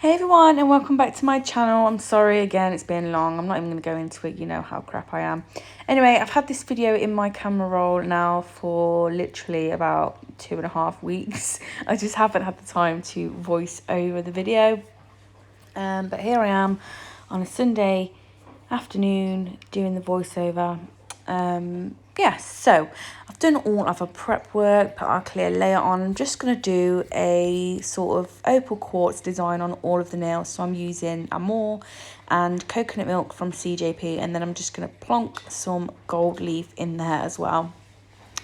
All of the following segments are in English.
Hey everyone, and welcome back to my channel. I'm sorry again, it's been long. I'm not even going to go into it, you know how crap I am. Anyway, I've had this video in my camera roll now for literally about 2.5 weeks. I just haven't had the time to voice over the video. But here I am on a Sunday afternoon doing the voiceover. Yes, so I've done all of our prep work, put our clear layer on. I'm just going to do a sort of opal quartz design on all of the nails. So I'm using Amore and coconut milk from CJP, and then I'm just going to plonk some gold leaf in there as well.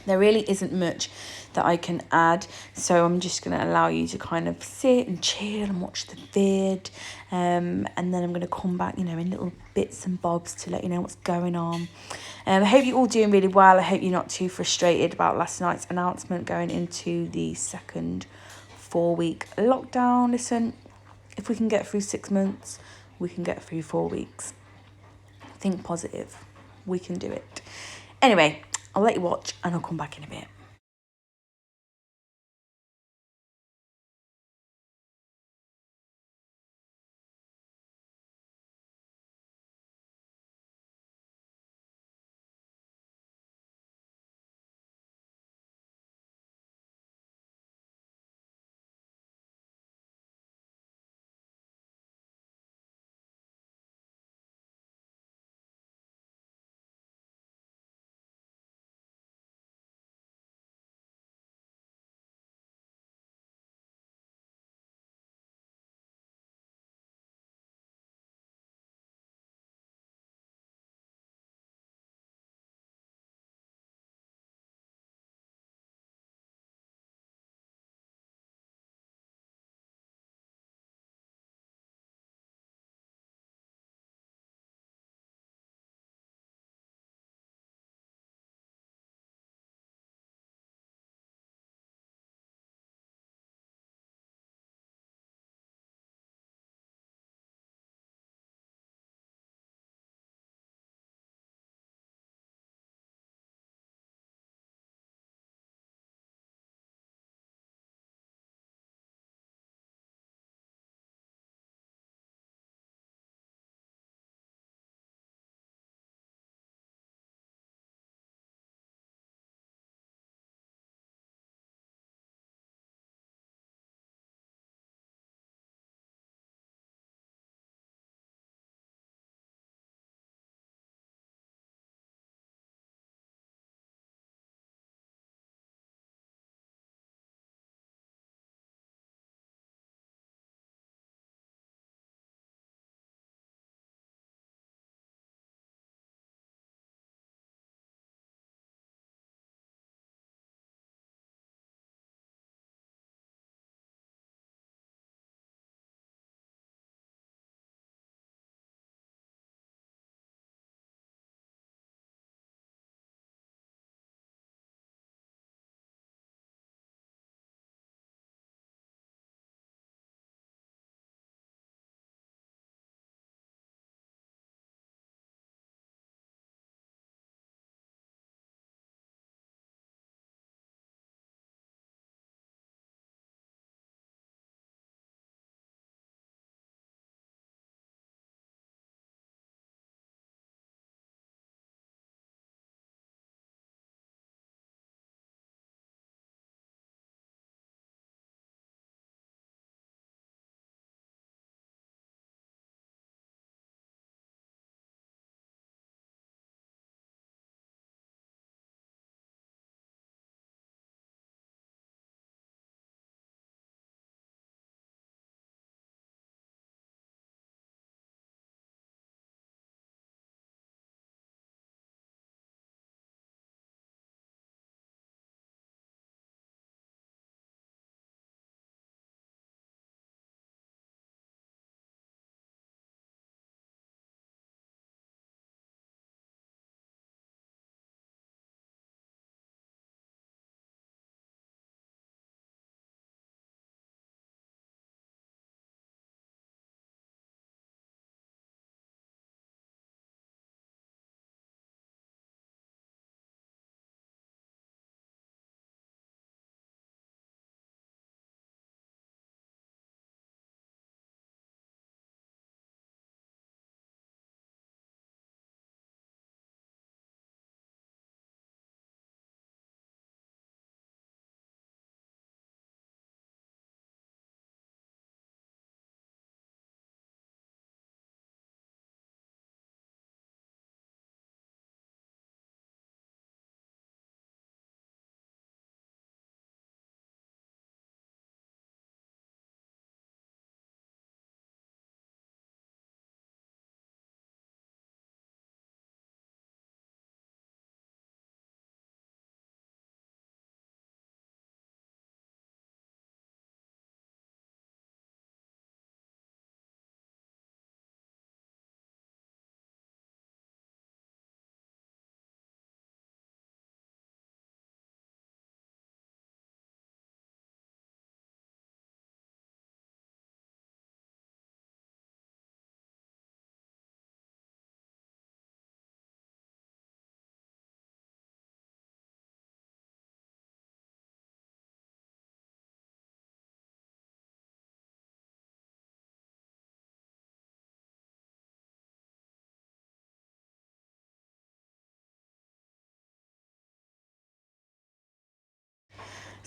There really isn't much that I can add, so I'm just going to allow you to kind of sit and chill and watch the vid, and then I'm going to come back, in little bits and bobs to let you know what's going on. I hope you're all doing really well. I hope you're not too frustrated about last night's announcement going into the second 4-week lockdown. Listen, if we can get through 6 months, we can get through 4 weeks. Think positive. We can do it. Anyway, I'll let you watch and I'll come back in a bit.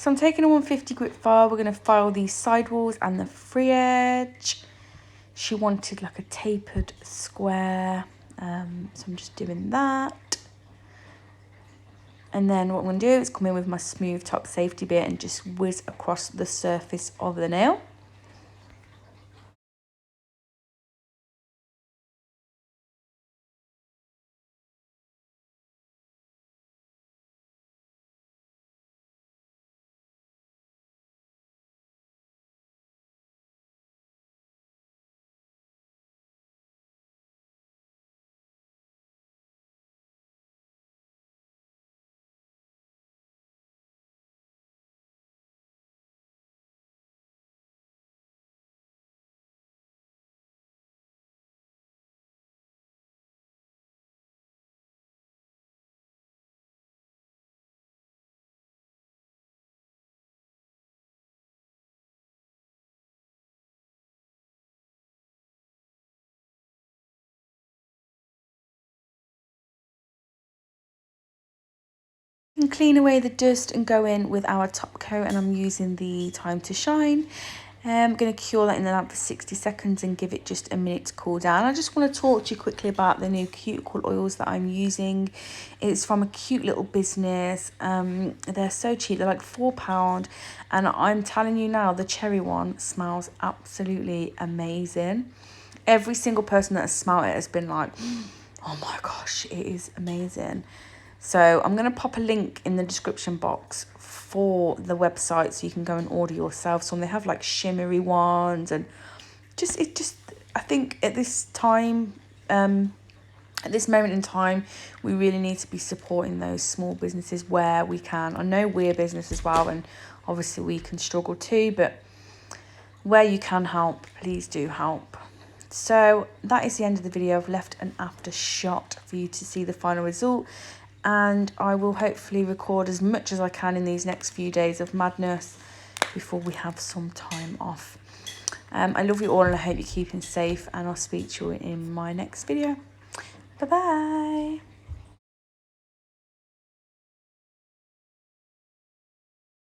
So I'm taking a 150 grit file. We're going to file the sidewalls and the free edge. She wanted like a tapered square, so I'm just doing that. And then what I'm going to do is come in with my smooth top safety bit and just whiz across the surface of the nail. And clean away the dust and go in with our top coat, and I'm using the Time to Shine. I'm going to cure that in the lamp for 60 seconds and give it just a minute to cool down. I just want to talk to you quickly about the new Cuticle Oils that I'm using. It's from a cute little business. They're so cheap. They're like £4. And I'm telling you now, the cherry one smells absolutely amazing. Every single person that has smelled it has been like, oh my gosh, it is amazing. So I'm going to pop a link in the description box for the website so you can go and order yourself some. They have like shimmery ones, and I think at this time, at this moment in time, we really need to be supporting those small businesses where we can. I know we're a business as well, and obviously we can struggle too, but where you can help, please do help. So that is the end of the video. I've left an after shot for you to see the final result, and I will hopefully record as much as I can in these next few days of madness before we have some time off. I love you all, and I hope you're keeping safe, and I'll speak to you in my next video. Bye bye.